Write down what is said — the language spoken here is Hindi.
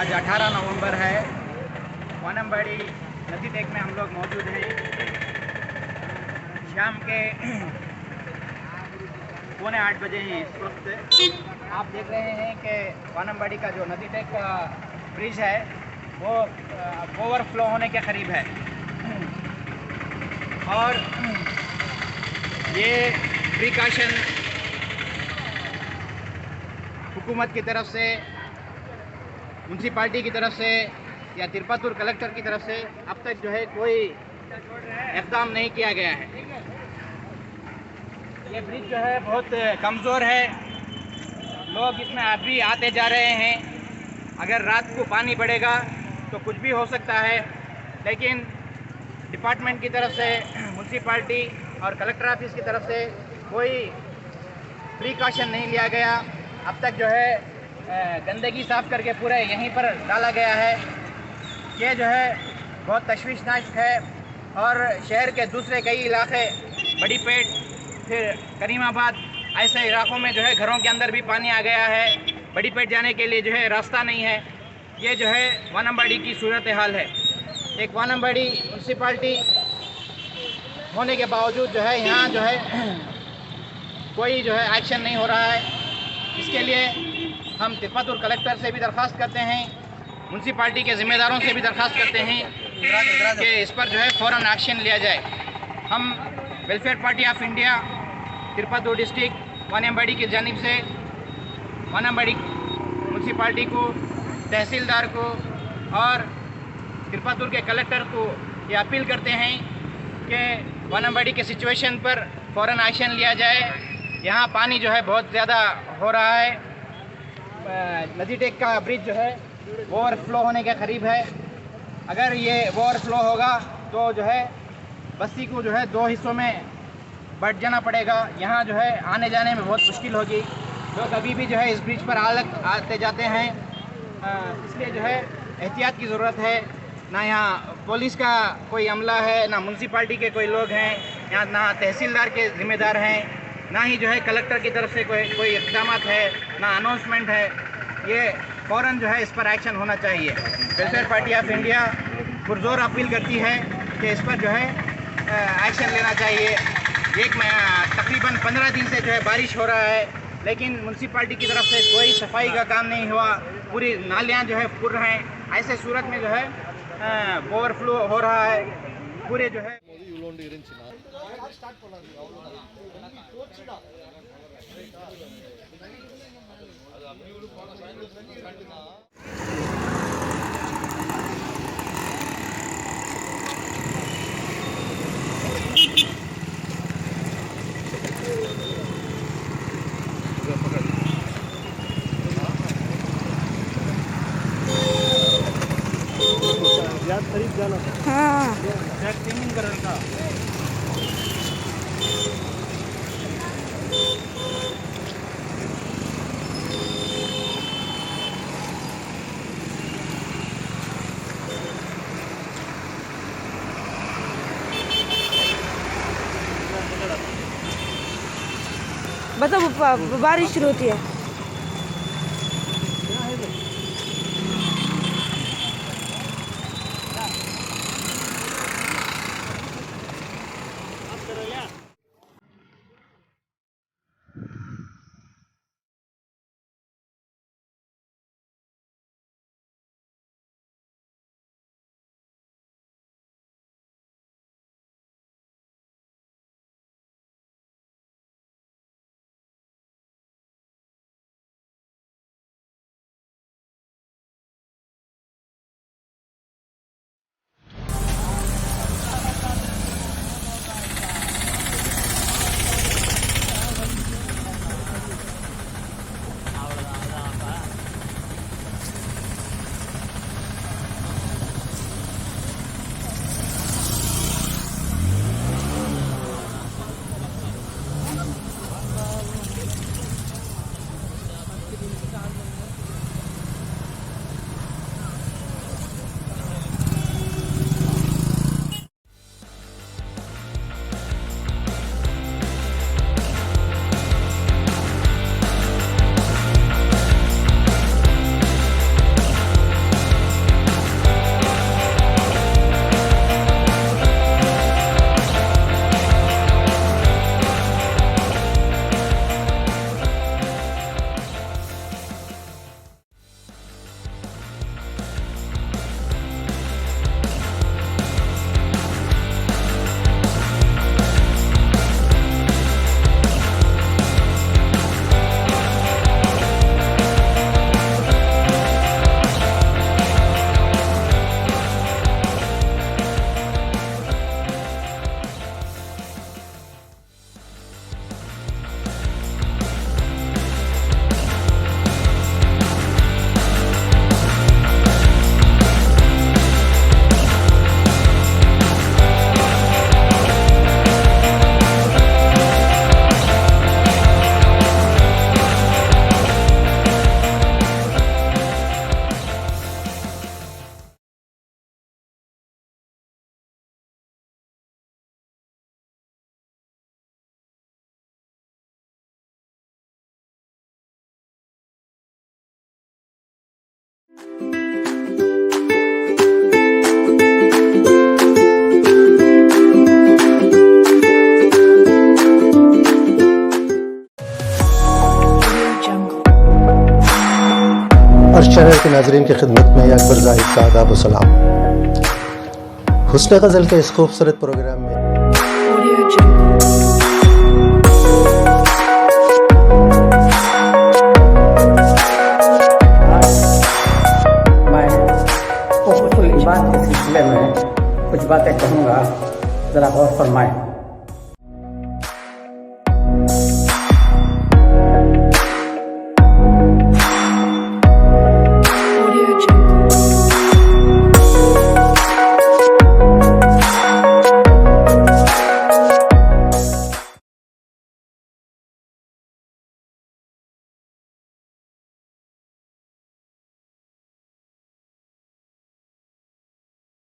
आज 18 नवंबर है। वानम्बाड़ी नदी टेक में हम लोग मौजूद हैं। शाम के 7:45 बजे ही इस वक्त आप देख रहे हैं कि वानम्बाड़ी का जो नदी टेक का ब्रिज है वो ओवरफ्लो होने के करीब है और ये प्रिकॉशन हुकूमत की तरफ से, म्यूनसिपाल्टी की तरफ से या तिरुपतुर कलेक्टर की तरफ से अब तक जो है कोई इक़दाम नहीं किया गया है। ये ब्रिज जो है बहुत कमज़ोर है, लोग इसमें अभी आते जा रहे हैं। अगर रात को पानी बढ़ेगा तो कुछ भी हो सकता है, लेकिन डिपार्टमेंट की तरफ से, म्यूनसिपाल्टी और कलेक्टर ऑफिस की तरफ से कोई प्रिकॉशन नहीं लिया गया। अब तक जो है गंदगी साफ़ करके पूरा यहीं पर डाला गया है। ये जो है बहुत तशवीशनाक है और शहर के दूसरे कई इलाके, बड़ी पेट, फिर करीमाबाद, ऐसे इलाकों में जो है घरों के अंदर भी पानी आ गया है। बड़ी पेट जाने के लिए जो है रास्ता नहीं है। ये जो है वानम्बाड़ी की सूरत हाल है। एक वानम्बाड़ी म्यूनसिपाल्टी होने के बावजूद जो है यहाँ जो है कोई जो है एक्शन नहीं हो रहा है। इसके लिए हम तिरुपतुर कलेक्टर से भी दरख्वास्त करते हैं, म्यूनसिपाल्टी के ज़िम्मेदारों से भी दरख्वास्त करते हैं कि इस पर जो है फ़ौरन एक्शन लिया जाए। हम welfare party of India Tirupattur district Vaniyambadi की जानिब से वानम्बाड़ी म्यूनसिपाल्टी को, तहसीलदार को और तिरुपतुर के कलेक्टर को ये अपील करते हैं कि वानम्बाड़ी के सिचुएशन पर फ़ौरन एक्शन लिया जाए। यहाँ पानी जो है बहुत ज़्यादा हो रहा है। नदी टेक का ब्रिज जो है ओवरफ्लो होने के करीब है। अगर ये ओवरफ्लो होगा तो जो है बस्ती को जो है 2 हिस्सों में बट जाना पड़ेगा। यहाँ जो है आने जाने में बहुत मुश्किल होगी। लोग अभी भी जो है इस ब्रिज पर आते जाते हैं। इसलिए जो है एहतियात की ज़रूरत है। ना यहाँ पुलिस का कोई अमला है, ना म्यूनसिपाल्टी के कोई लोग हैं, यहाँ ना तहसीलदार के ज़िम्मेदार हैं, ना ही जो है कलेक्टर की तरफ से कोई इक़दाम है, ना अनाउंसमेंट है। ये फ़ौरन जो है इस पर एक्शन होना चाहिए। वेलफेयर पार्टी ऑफ इंडिया पुरज़ोर अपील करती है कि इस पर जो है एक्शन लेना चाहिए। तकरीबन 15 दिन से जो है बारिश हो रहा है, लेकिन म्यूनसिपाल्टी की तरफ से कोई सफाई का काम नहीं हुआ। पूरी नालियाँ जो है फुल हैं। ऐसे सूरत में जो है ओवरफ्लो हो रहा है पूरे जो है। खरीद जाना था। हाँ, क्लीनिंग कर रहा था। बताओ, बारिश शुरू होती है। चैनल के नाजरीन की खिदमत में अकबर जाहिद का आदाब व सलाम। हुस्न गज़ल के इस खूबसूरत प्रोग्राम में मैं उसूल इबादत के सिलसिले में कुछ बातें कहूँगा, ज़रा गौर फरमाएं।